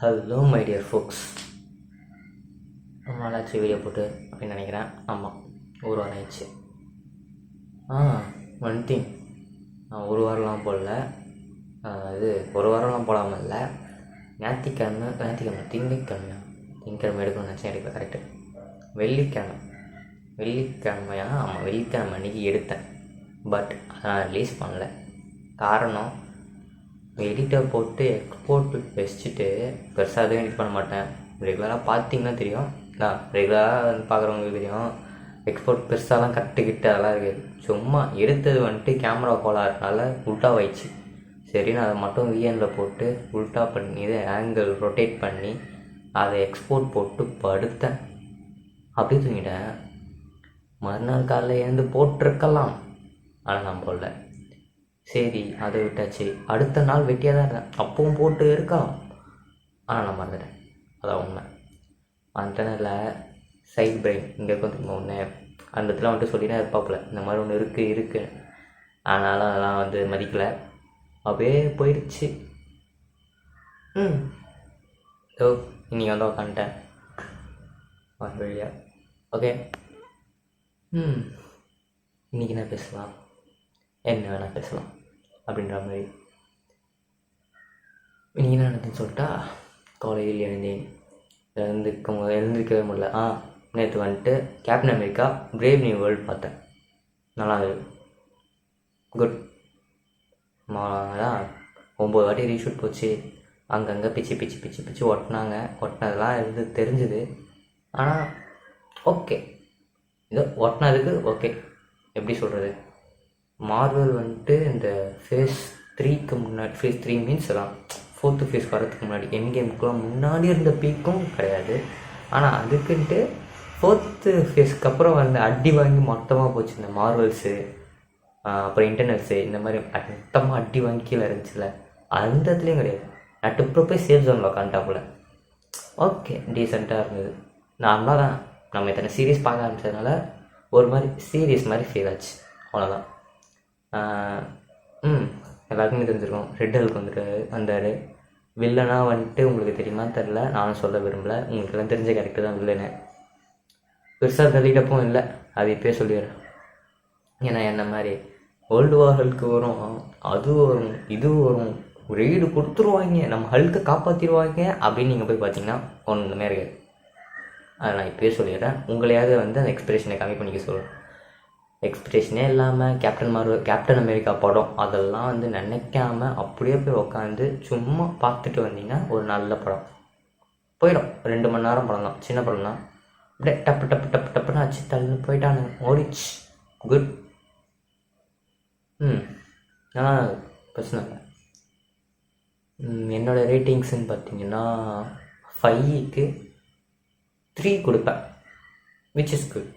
Hello my dear ஃபோக்ஸ். ரொம்ப நாளாச்சு video போட்டு அப்படின்னு நினைக்கிறேன். ஆமாம், ஒரு வாரம் ஆயிடுச்சு. ஒன் திங், நான் ஒரு வாரம்லாம் போடல. இது ஒரு வாரம்லாம் போடாமல் இல்லை. திங்கக்கிழமை திங்கக்கிழமை எடுக்கணும்னு நினச்சேன், எடுக்கல. கரெக்டு, வெள்ளிக்கிழமையா? ஆமாம், வெள்ளிக்கிழமை அன்றைக்கி எடுத்தேன். பட் அதை நான் ரிலீஸ் பண்ணல. காரணம், எடிட்டர் போட்டு எக்ஸ்போர்ட் வச்சுட்டு பெருசாக எதுவும் எடிட் பண்ண மாட்டேன். ரெகுலராக பார்த்தீங்கன்னா தெரியும், நான் ரெகுலராக வந்து பார்க்குறவங்களுக்கு தெரியும். எக்ஸ்போர்ட் பெருசாலாம் கட்டுக்கிட்டு அதெல்லாம் இருக்குது. சும்மா எடுத்தது வந்துட்டு கேமரா கோளாறுனால உல்ட்டா ஆயிடுச்சு. சரி, நான் அதை மட்டும் விஎனில் போட்டு உல்ட்டா பண்ணி இதை ஆங்கிள் ரொட்டேட் பண்ணி அதை எக்ஸ்போர்ட் போட்டு படுத்தேன். அப்படியே தூங்கிட்டேன். மறுநாள் காலையில் எழுந்து போட்டிருக்கலாம், ஆனால் நான் போடல. சரி, அதை விட்டாச்சு. அடுத்த நாள் வெட்டியாக தான் இருந்தேன், அப்பவும் போட்டு இருக்கலாம், ஆனால் நான் மறந்துட்டேன். அதான் உண்மை. அந்த சைட் பிரெயின் இங்கே இருக்கும் ஒன்று, அந்த இடத்துல வந்துட்டு சொல்லினா இருப்பாப்புல, இந்த மாதிரி ஒன்று இருக்குது. ஆனாலும் அதெல்லாம் வந்து மதிக்கலை, அப்படியே போயிடுச்சு. ஸோ இன்றைக்கி வந்து உக்காந்துட்டேன் வழியா. ஓகே, இன்றைக்கி என்ன பேசலாம், என்ன வேணால் பேசலாம் அப்படின்ற மாதிரி. இன்றைக்கி என்ன நடந்துன்னு சொல்லிட்டா, காலையில் எழுந்திருக்கவே முடியல. நேற்று வந்துட்டு captain America brave new world பார்த்தேன். நல்லா குட். தான் 9 வாட்டி ரீஷூட் போச்சு. அங்கங்கே பிச்சு ஒட்டினதெல்லாம் இருந்து தெரிஞ்சுது. ஆனால் ஓகே, இதோ ஒட்டினதுக்கு ஓகே. எப்படி சொல்கிறது, மார்வல் வந்துட்டு இந்த ஃபேஸ் 3க்கு முன்னாடி, ஃபேஸ் 3 மீன்ஸ் எல்லாம் 4th ஃபேஸ் வரதுக்கு முன்னாடி, என் கேமுக்குலாம் முன்னாடி இருந்த பீக்கும் கிடையாது. ஆனால் அதுக்குன்ட்டு 4th ஃபேஸ்க்கு அப்புறம் வந்து அடி வாங்கி மொத்தமாக போச்சு இந்த மார்வல்ஸு, அப்புறம் இன்டர்னல்ஸு, இந்த மாதிரி மொத்தமாக அடி வாங்கி கீழே இருந்துச்சுல. அந்த இடத்துலையும் கிடையாது. நட்டுப்புறம் போய் சேஃப் ஜோனில் உட்காந்துட்டாப்புல. ஓகே, டீசெண்டாக இருந்தது. நார்மலாக தான், நம்ம இத்தனை சீரீஸ் பார்க்க ஆரம்பிச்சதுனால ஒரு மாதிரி சீரியஸ் மாதிரி ஃபீல் ஆச்சு, அவ்வளோதான். எல்லாருக்குமே தெரிஞ்சிருக்கும், ரெட் ஹல்க் வந்துட்டு வந்தார். வில்லனாக வந்துட்டு உங்களுக்கு தெரியுமா தெரில, நானும் சொல்ல விரும்பலை. உங்களுக்கு எல்லாம் தெரிஞ்ச கேரக்டர் தான் வில்லனு. பெருசாக தள்ளிட்டப்பும் இல்லை, அது இப்போயே சொல்லிடுறேன். ஏன்னா என்ன மாதிரி வேர்ல்டு வார் ஹல்க்கு வரும், அது வரும், இது வரும், ரெய்டு கொடுத்துருவாங்க, நம்ம ஹல்க்கை காப்பாற்றிடுவாங்க அப்படின்னு நீங்கள் போய் பார்த்தீங்கன்னா ஒன்றுமே இருக்காது. அதை நான் இப்போயே சொல்லிடுறேன். உங்களையாவது வந்து அந்த எக்ஸ்பிரேஷனை கம்மி பண்ணிக்க சொல்கிறேன். எக்ஸ்பெக்டேஷனே இல்லாமல் கேப்டன் அமெரிக்கா படம் அதெல்லாம் வந்து நினைக்காம அப்படியே போய் உக்காந்து சும்மா பார்த்துட்டு வந்தீங்கன்னா ஒரு நல்ல படம் போயிடும். 2 மணி நேரம் படம் தான், சின்ன படம் தான். அப்படியே டப்புன்னு ஆச்சு, தள்ளு போயிட்டானுங்க, ஓடிச்சு. குட். ஆனால் பிரச்சனை இல்லை. என்னோடய ரேட்டிங்ஸ்ன்னு பார்த்தீங்கன்னா 5க்கு 3 கொடுப்பேன், விச் இஸ் குட்.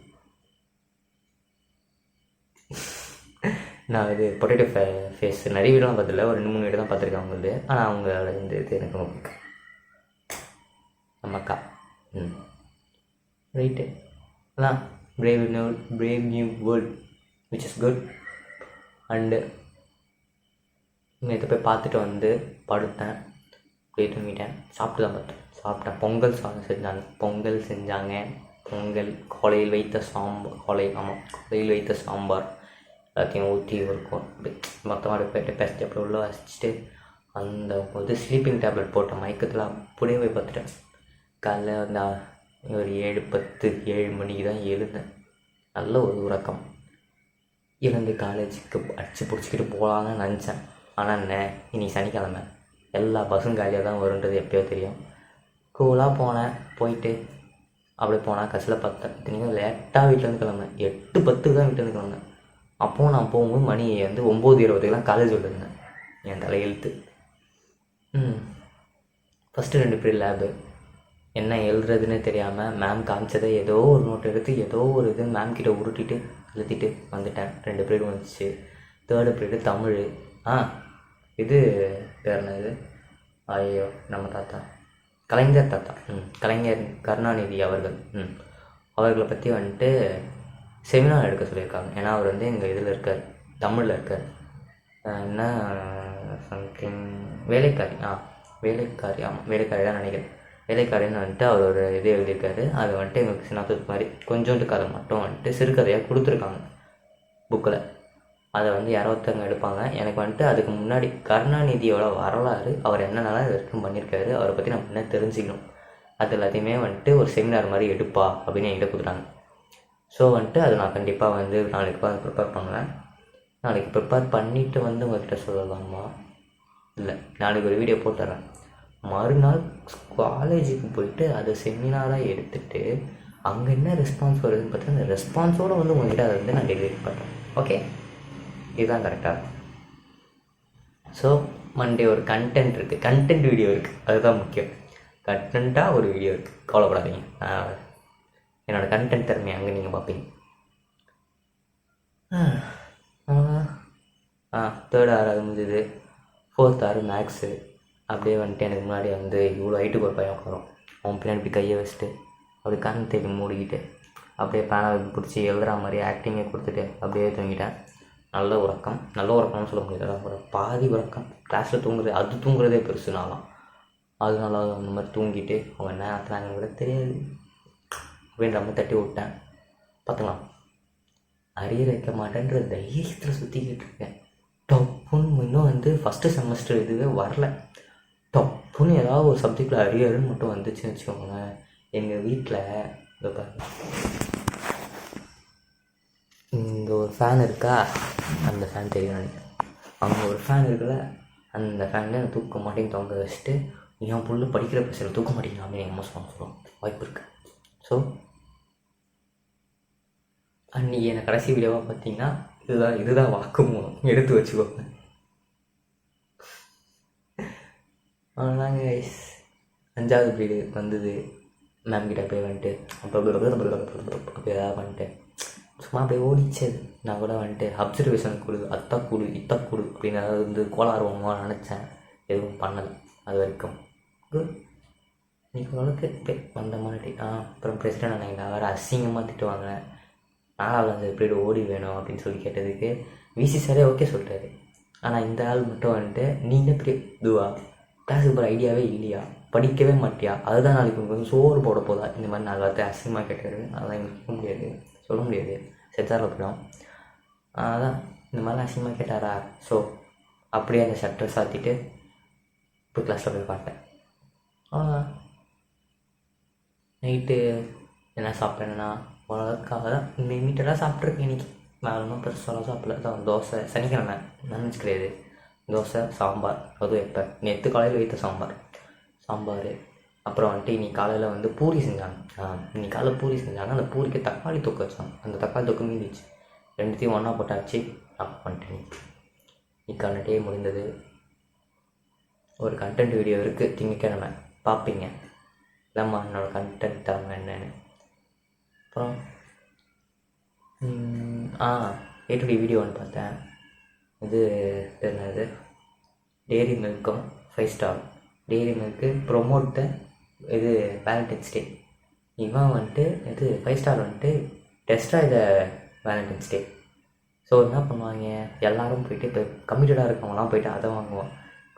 நான் இது பொட்டேட்டோ ஃபேஸ் நிறைய வீடியோலாம் பார்த்ததில்ல, ஒரு 2-3 வீடியோ தான் பார்த்துருக்கேன் அவங்களது. ஆனால் அவங்களோட இந்த இது எனக்கு ரொம்ப பிடிக்கும். நம்மக்கா ரைட்டு. அதான் brave new world which is good. And நேற்று போய் பார்த்துட்டு வந்து படுத்தேன், அப்படியே தூங்கிட்டேன். சாப்பிட்டு தான் சாப்பிட்டேன். பொங்கல் செஞ்சாங்க. காலையில் வைத்த சாம்பார் எல்லாத்தையும் ஊற்றி இருக்கும். மொத்தமாக போய்ட்டு பேசிட்டு அப்படி உள்ள வச்சுட்டு அந்த போது ஸ்லீப்பிங் டேப்லெட் போட்ட மயக்கத்தில் அப்படியே போய் பார்த்துட்டேன். காலைல வந்து ஒரு 7 மணிக்கு தான் எழுந்தேன். நல்ல ஒரு உறக்கம். எழுந்து காலேஜுக்கு அடிச்சு பிடிச்சிக்கிட்டு போகலான்னு நினச்சேன். ஆனால் என்ன, இன்னைக்கு சனிக்கிழமை, எல்லா பஸ்ஸும் காலியாக தான் வருன்றது எப்போயோ தெரியும். கூலாக போயிட்டு அப்படியே போனால் கசில் பார்த்தேன். இத்தனைக்கும் லேட்டாக வீட்டிலேருந்து கிளம்புனேன். 8:10 தான் வீட்டிலேருந்து கிளம்புனேன். அப்போது நான் போகும்போது மணி வந்து 9:20 காலேஜ் விட்டுருந்தேன். என் தலையெழுத்து. First 2 period lab. என்ன எழுதுறதுன்னு தெரியாமல் மேம் காமிச்சதை ஏதோ ஒரு நோட் எடுத்து ஏதோ ஒரு இது மேம் கிட்ட உருட்டிட்டு எழுதிட்டு வந்துட்டேன். 2 பீரியட் வந்துச்சு. 3rd period Tamil. இது பேர் என்னது, ஐயோ நம்ம தாத்தா, கலைஞர் கருணாநிதி அவர்களை பற்றி வந்துட்டு செமினார் எடுக்க சொல்லியிருக்காங்க. ஏன்னா அவர் வந்து எங்கள் இதில் இருக்கார், தமிழில் இருக்கார். என்ன சம்திங் வேலைக்காரி வேலைக்காரி, ஆமாம் வேலைக்காரி தான் நினைக்கிறேன். வேலைக்காரின்னு வந்துட்டு அவர் ஒரு இது எழுதியிருக்காரு. அது வந்துட்டு எங்களுக்கு சினாப்சிஸ் மாதிரி கொஞ்சோண்டு கதை மட்டும் வந்துட்டு சிறுகதையாக கொடுத்துருக்காங்க புக்கில். அதை வந்து யாரோ ஒருத்தவங்க எடுப்பாங்க. எனக்கு வந்துட்டு அதுக்கு முன்னாடி கருணாநிதியோட வரலாறு, அவர் என்னென்னலாம் இது வரைக்கும் பண்ணியிருக்காரு, அவரை பற்றி நம்ம என்ன தெரிஞ்சுக்கணும், அது எல்லாத்தையுமே வந்துட்டு ஒரு செமினார் மாதிரி எடுப்பா அப்படின்னு என்கிட்ட கொடுத்துட்டாங்க. ஸோ வந்துட்டு அது நான் கண்டிப்பாக வந்து நாளைக்கு ப்ரிப்பேர் பண்ணுவேன். நாளைக்கு ப்ரிப்பேர் பண்ணிவிட்டு வந்து உங்கள்கிட்ட சொல்லலாமா? இல்லை, நாளைக்கு ஒரு வீடியோ போட்டுறேன். மறுநாள் காலேஜுக்கு போயிட்டு அதை செமினாராக எடுத்துகிட்டு அங்கே என்ன ரெஸ்பான்ஸ் வருதுன்னு பார்த்தா அந்த ரெஸ்பான்ஸோடு வந்து உங்கள்கிட்ட அதை வந்து நான் டெலிவரி பண்ணுறேன். ஓகே, இதுதான் கரெக்டாக இருக்கும். ஸோ மண்டே ஒரு கண்டென்ட் இருக்குது, கண்டென்ட் வீடியோ இருக்குது, அதுதான் முக்கியம். கண்டென்ட்டாக ஒரு வீடியோ இருக்குது, கவலைப்படாதீங்க. என்னோடய கண்டென்ட் திறமையை அங்கே நீங்கள் பார்ப்பீங்க. தேர்ட் ஆர் அது முடிஞ்சது. 4th R maths. அப்படியே வந்துட்டு எனக்கு முன்னாடி வந்து இவ்வளோ ஹைட்டுக்கு ஒரு பையன் உட்காரும். அவன் பின்னாடி இப்படி கையை வச்சுட்டு அப்படி கண் தேடி மூடிக்கிட்டு அப்படியே பேனை பிடிச்சி எழுதுகிற மாதிரி ஆக்டிங்கே கொடுத்துட்டு அப்படியே தூங்கிட்டேன். நல்ல உறக்கம்னு சொல்ல முடியாது, ஒரு பாதி உறக்கம். கிளாஸில் தூங்குறது, அது தூங்குறதே பெருசு. நாளாம் அது நல்லா அந்த மாதிரி தூங்கிட்டு அவங்க என்ன ஆத்துறாங்கன்னு கூட தெரியாது அப்படின்ற மாதிரி தட்டி விட்டேன். பார்த்துக்கலாம், அரியர் வைக்க மாட்டேன்ற தைரியத்தில் சுற்றிக்கிட்டு இருக்கேன். டப்புன்னு இன்னும் வந்து ஃபஸ்ட்டு செமஸ்டர் இதுவே வரல, டப்புன்னு ஏதாவது ஒரு சப்ஜெக்டில் அரியர்னு மட்டும் வந்துச்சுன்னு வச்சுக்கோங்களேன். எங்கள் வீட்டில் இங்கே ஒரு ஃபேன் இருக்கா, அந்த ஃபேன் தெரியும் நினைக்கிறேன். அங்கே ஒரு ஃபேன் இருக்குல்ல, அந்த ஃபேனில் நான் தூக்க மாட்டேன்னு தொங்க வச்சுட்டு என் புள்ள படிக்கிற பசங்க தூக்க மாட்டேங்க அப்படின்னு எங்கள் அம்மா சொல்லுவோம், வாய்ப்பு இருக்குது. ஸோ அன்றைக்கி எனக்கு கடைசி வீடியோவாக பார்த்தீங்கன்னா இதுதான் வாக்குமூலம், எடுத்து வச்சுக்கோங்க. நாங்கள் 5வது பீரியட் வந்தது. மேம் கிட்ட போய் வந்துட்டு அப்படி ஏதாவது பண்ணிட்டு சும்மா அப்படியே ஓடிச்சது. நான் கூட வந்துட்டு அப்சர்வேஷன் கொடு, அத்தை கொடு, இத்தை கொடு அப்படின்னு ஏதாவது வந்து கோளாறுவோமா நினச்சேன். எதுவும் பண்ணலை அது வரைக்கும். குட். இன்னைக்கு ஓரளவுக்கு வந்த மாதிரி. அப்புறம் பிரசிடென்ட் அண்ணா வேறு அசிங்கமாக திட்டுவாங்க. 4வது பீரியட் ஓடி வேணும் அப்படின்னு சொல்லி கேட்டதுக்கு விசி சாரே ஓகே சொல்லிட்டாரு. ஆனால் இந்த ஆள் மட்டும் வந்துட்டு நீங்கள் பெரிய இதுவா, கிளாஸுக்கு போகிற ஐடியாவே இல்லையா, படிக்கவே மாட்டியா, அதுதான் நாளைக்கு உங்களுக்கு சோறு போட போதா, இந்த மாதிரி 4 வார்த்தை அசிங்கமாக கேட்டார். அதெல்லாம் எங்களுக்கு கேட்க முடியாது, சொல்ல முடியாது, செத்தாரில் போயிடும். அதான் இந்த மாதிரிலாம் அசிங்கமாக கேட்டாரா. ஸோ அப்படியே அந்த ஷட்டரை சாத்திட்டு இப்போ கிளாஸில் போய் பார்த்தேன். நைட்டு என்ன சாப்பிட்டேன்னா உலகக்காக தான் லிமிட்டடாக சாப்பிட்ருக்கேன். இன்றைக்கி வேறு ஒன்றும் பெருசாலாம் சாப்பிடல. தான் தோசை, சனிக்கிழமை நான்வெஜ் கிடையாது, தோசை சாம்பார். அதுவும் எப்போ நேற்று காலையில் வைத்த சாம்பார். அப்புறம் வந்துட்டு இன்னைக்கு காலையில் வந்து பூரி செஞ்சாங்க. இன்னைக்கு காலையில் பூரி செஞ்சாங்க. அந்த பூரிக்கு தக்காளி தொக்கு வச்சாங்க. அந்த தக்காளி தொக்கு மீதிச்சு, ரெண்டுத்தையும் ஒன்றா போட்டாச்சு. ஆஃப் பண்ணிட்டேன். இன்னைக்கான டே முடிந்தது. ஒரு கண்டென்ட் வீடியோ இருக்குது, திங்கக்கிழமை பார்ப்பீங்க. இல்லைம்மா என்னோடய கண்டென்ட் தரங்க என்னென்னு. அப்புறம் ஏற்றுடைய வீடியோ ஒன்று பார்த்தேன். இது என்னது, டெய்ரி மில்க்கும் 5 ஸ்டார். டெய்ரி மில்க்கு ப்ரொமோட் இது வேலண்டைன்ஸ் டே. இவன் வந்துட்டு இது 5 ஸ்டார் வந்துட்டு டெஸ்டாக இதை வேலண்டைன்ஸ் டே. ஸோ என்ன பண்ணுவாங்க, எல்லோரும் போயிட்டு இப்போ கமிட்டடாக இருக்கவங்களாம் போயிட்டு அதை வாங்குவான்.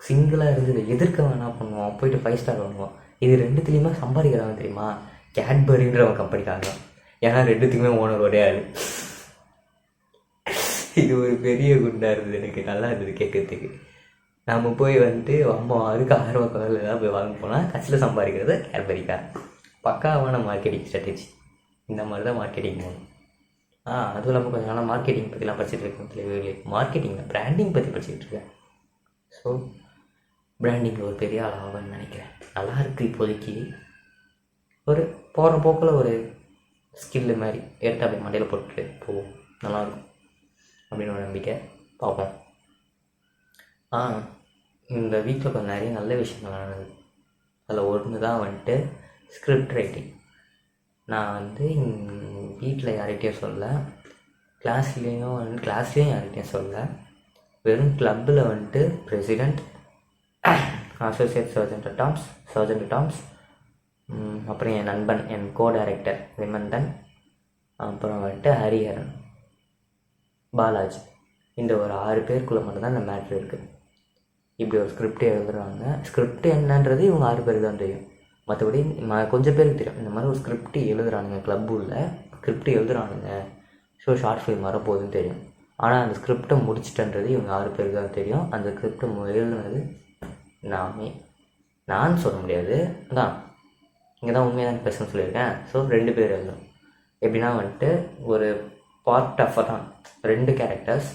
சிங்கிளாக இருந்தது எதிர்க்கவன் என்ன பண்ணுவான், போயிட்டு 5 ஸ்டார் வாங்குவான். இது ரெண்டுத்துலேயுமே சம்பாதிக்கிறவன் தெரியுமா, கேட்பரின்றவன் கம்பெனிக்காங்க. ஏன்னா ரெண்டுத்துக்குமே ஓனர் ஒரே ஆள். இது ஒரு பெரிய குண்டாக இருந்தது, எனக்கு நல்லா இருந்தது கேட்கறதுக்கு. நம்ம போய் வந்துட்டு அம்மா அதுக்கு 1000 ரூபா கவரில் தான் போய் வாங்க போனால் கட்சியில் சம்பாதிக்கிறது கேட்பரிக்கா. பக்காவான மார்க்கெட்டிங் ஸ்ட்ராட்டஜி. இந்த மாதிரி தான் மார்க்கெட்டிங் போகணும். அதுவும் இல்லாமல் கொஞ்சம் நாளாக மார்க்கெட்டிங் பற்றிலாம் படிச்சுட்டு இருக்கேன். தெளிவே பிராண்டிங் பற்றி படிச்சுக்கிட்டு இருக்கேன். ஸோ பிராண்டிங்கில் ஒரு பெரிய ஆள் ஆகும்னு நினைக்கிறேன். நல்லா இருக்குது இப்போதைக்கு. ஒரு போகிற போக்கில் ஒரு ஸ்கில்லு மாதிரி எடுத்து அப்படி மண்டையில் போட்டுட்டு போவோம், நல்லாயிருக்கும் அப்படின்னு ஒரு நம்பிக்கை. பார்ப்போம். இந்த வீட்டில் கொஞ்சம் நிறைய நல்ல விஷயங்கள் நடந்தது. அதில் ஒன்று தான் வந்துட்டு ஸ்கிரிப்ட் ரைட்டிங். நான் வந்து வீட்டில் யார்கிட்டையும் சொல்ல, கிளாஸ்லேயும் யார்கிட்டையும் சொல்ல. வெறும் கிளப்பில் வந்துட்டு பிரசிடெண்ட், அசோசியேட் சர்ஜன்ட் டாம்ஸ், அப்புறம் என் நண்பன், என் கோ டைரக்டர் விமந்தன், அப்புறம் வந்துட்டு ஹரிஹரன், பாலாஜி, இந்த ஒரு 6 பேருக்குள்ளே மட்டும்தான் இந்த மேட்ரு இருக்குது. இப்படி ஒரு ஸ்கிரிப்டே எழுதுறாங்க. ஸ்கிரிப்ட் என்னன்றது இவங்க 6 பேருக்கு தான் தெரியும். மற்றபடி கொஞ்சம் பேருக்கு தெரியும் இந்த மாதிரி ஒரு ஸ்கிரிப்ட் எழுதுறானுங்க, கிளப்புள்ள ஸ்கிரிப்ட் எழுதுறானுங்க, ஸோ ஷார்ட் ஃபிலிம் வரப்போகுதுன்னு தெரியும். ஆனால் அந்த ஸ்கிரிப்டை முடிச்சிட்டன்றது இவங்க 6 பேருக்கு தான் தெரியும். அந்த ஸ்கிரிப்டை எழுதுனது நான் சொல்ல முடியாது, அதான் இங்கே தான் உண்மையாக தான் பேசணும்னு சொல்லியிருக்கேன். ஸோ 2 பேர் எழுதணும். எப்படின்னா வந்துட்டு ஒரு பார்ட் ஆஃப் தான் 2 கேரக்டர்ஸ்,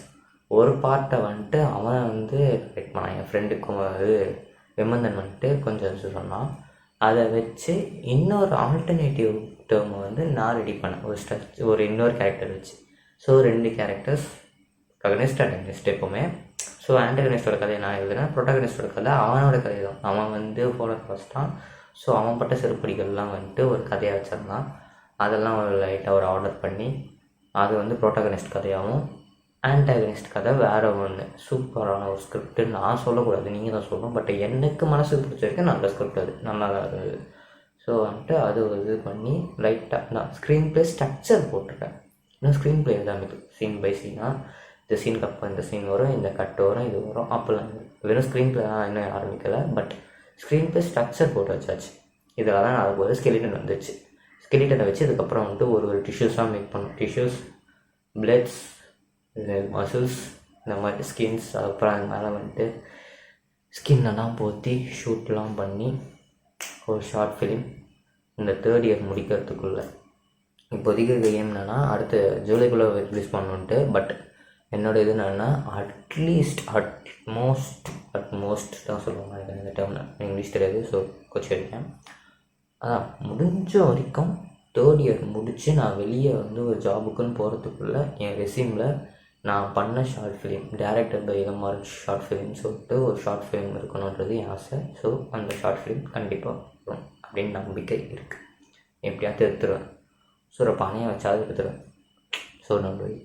ஒரு பார்ட்டை வந்துட்டு அவன் வந்து கரெக்ட் பண்ணான். என் ஃப்ரெண்டுக்கும் விமந்தன் வந்துட்டு கொஞ்சம் சொன்னான். அதை வச்சு இன்னொரு ஆல்டர்னேட்டிவ் டேர்மை வந்து நான் ரெடி பண்ணேன் ஒரு இன்னொரு கேரக்டர் வச்சு. ஸோ 2 கேரக்டர்ஸ், ப்ரொட்டகனிஸ்ட் அண்டகனிஸ்ட் எப்போவுமே. ஸோ ஆண்டகனிஸ்டோட கதையை நான் எழுதுகிறேன், ப்ரொட்டகனிஸ்டோட கதை அவனோட கதை தான். அவன் வந்து ஃபாலோவர் ஃபஸ்ட்டான். ஸோ அவன் பட்ட செருப்படிகள்லாம் வந்துட்டு ஒரு கதையாக வச்சுருந்தான். அதெல்லாம் ஒரு லைட்டாக ஒரு ஆர்டர் பண்ணி அது வந்து ப்ரோட்டகனிஸ்ட் கதையாகவும் ஆன்டாகனிஸ்ட் கதை வேறு ஒன்று. சூப்பரான ஒரு ஸ்கிரிப்ட். நான் சொல்லக்கூடாது, நீங்கள் தான் சொல்லணும். பட் எனக்கு மனசுக்கு பிடிச்ச வரைக்கும் நல்ல ஸ்கிரிப்ட், அது நல்லா தான் இருந்தது. ஸோ வந்துட்டு அது இது பண்ணி லைட்டாக நான் ஸ்க்ரீன் ப்ளே ஸ்ட்ரக்சர் போட்டிருக்கேன். இன்னும் ஸ்க்ரீன் ப்ளே எல்லாமே சீன் பை சீனாக இந்த சீனுக்கு அப்போ இந்த சீன் வரும், இந்த கட்டு வரும், இது வரும், அப்போல்லாம் வெறும் ஸ்க்ரீன் ப்ளே தான் இன்னும் ஆரம்பிக்கலை. பட் ஸ்க்ரீன் ப்ளே ஸ்ட்ரக்சர் போட்டு வச்சாச்சு. இதில் தான் நடக்கும்போது ஸ்கெலிட்டன் வந்துச்சு. ஸ்கெலிட்டனை வச்சு இதுக்கப்புறம் வந்துட்டு ஒரு டிஷ்யூஸாக மேக் பண்ணோம். டிஷ்யூஸ், பிளட்ஸ், மசில்ஸ், இந்த மாதிரி ஸ்கின்ஸ், அதுக்கப்புறம் அது மேலே வந்துட்டு ஸ்கின்னெல்லாம் போற்றி ஷூட்லாம் பண்ணி ஒரு ஷார்ட் ஃபிலிம் இந்த 3rd இயர் முடிக்கிறதுக்குள்ளே. இப்போதைக்கு இது ஏம் என்னென்னா அடுத்த ஜூலைக்குள்ளே ரிலீஸ் பண்ணணுன்ட்டு. பட் என்னோடய இது என்னென்னா அட்மோஸ்ட் தான் சொல்லுவாங்க. எனக்கு இந்த டேர்ம் இங்கிலீஷ் தெரியாது, ஸோ கோச்சு எடுத்தேன். அதான் முடிஞ்ச வரைக்கும் 3rd இயர் முடித்து நான் வெளியே வந்து ஒரு ஜாபுக்குன்னு போகிறதுக்குள்ளே என் ரெஸ்யூமில் நான் பண்ண short film director by Ilamaran short film சொல்லிட்டு ஒரு ஷார்ட் ஃபிலிம் இருக்கணுன்றது என் ஆசை. ஸோ அந்த ஷார்ட் ஃபிலிம் கண்டிப்பாக வரும் அப்படின்னு நம்பிக்கை இருக்குது. எப்படியாவது எடுத்துருவேன். ஸோ ஒரு பணையை வச்சாவது எடுத்துருவேன். ஸோ நன்றி.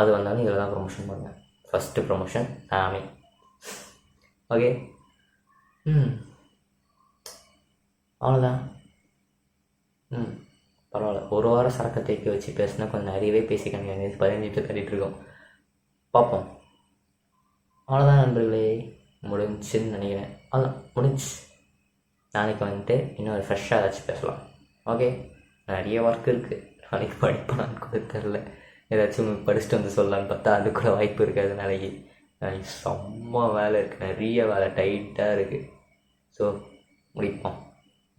அது வந்தாலும் இதில் தான் ப்ரொமோஷன் பண்ணேன். ஃபஸ்ட்டு ப்ரொமோஷன் நானே. ஓகே, அவ்வளோதான். பரவாயில்ல. ஒரு வாரம் சரக்கை தேக்கி வச்சு பேசினா கொஞ்சம் நிறையவே பேசிக்காங்க. 15 நிமிஷம் கட்டிகிட்ருக்கோம். பார்ப்போம். அவ்வளோதான் நண்பர்களே, முடிஞ்சுன்னு நினைக்கிறேன். அவ்வளோதான் முடிஞ்சு. நாளைக்கு வந்துட்டு இன்னும் ஒரு ஃப்ரெஷ்ஷாக ஏதாச்சும் பேசலாம். ஓகே, நிறைய ஒர்க் இருக்குது. நாளைக்கு படிப்பேனான்னு கூட தெரில. ஏதாச்சும் படிச்சுட்டு வந்து சொல்லலான்னு பார்த்தா அது கூட வாய்ப்பு இருக்காது. நாளைக்கு செம்ம வேலை இருக்குது, நிறைய வேலை டைட்டாக இருக்குது. ஸோ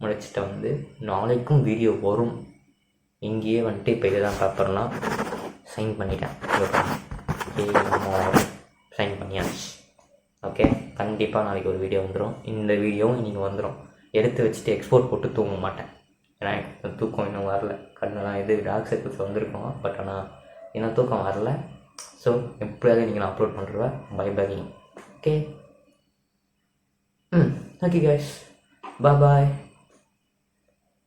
முடிச்சுட்டு வந்து நாளைக்கும் வீடியோ வரும். இங்கேயே வந்துட்டு இப்போ இதை தான் பேப்பர்லாம் சைன் பண்ணிட்டேன். சைன் பண்ணியாச்சு. ஓகே, கண்டிப்பாக நாளைக்கு ஒரு வீடியோ வந்துடும். இந்த வீடியோவும் இன்றைக்கி வந்துடும். எடுத்து வச்சுட்டு எக்ஸ்போர்ட் போட்டு தூங்க மாட்டேன். ஏன்னா எனக்கு தூக்கம் இன்னும் வரல. கண்ணெலாம் இது டார்க் சர்க்கிள்ஸ் வந்திருக்கோம். பட் ஆனால் இன்னும் தூக்கம் வரல. ஸோ எப்படியாவது இன்றைக்கி நான் அப்லோட் பண்ணுறேன். Bye bye. Okay okay guys, bye.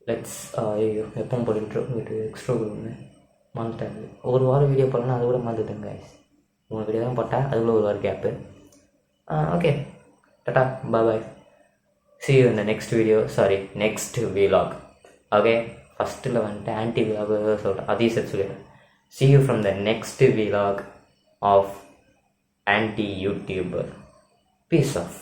Let's எப்போ போட்டு வீட்டு எக்ஸ்ட்ரா ஒன்று மறந்துட்டேன். ஒரு வாரம் வீடியோ போடலன்னா அது கூட மறந்துட்டேங்க கைஸ். 3 வீடியோ தான் போட்டேன், அதுக்குள்ளே ஒரு வாரம் gap. Okay, tata, bye. see you in the next video, next vlog. Okay, ஃபஸ்ட்டில் வந்துட்டு ஆன்டி விலாக் சொல்கிறேன், அதையும் சேர்த்து சொல்லிடுறேன். see you from the next vlog of anti YouTuber. Peace off.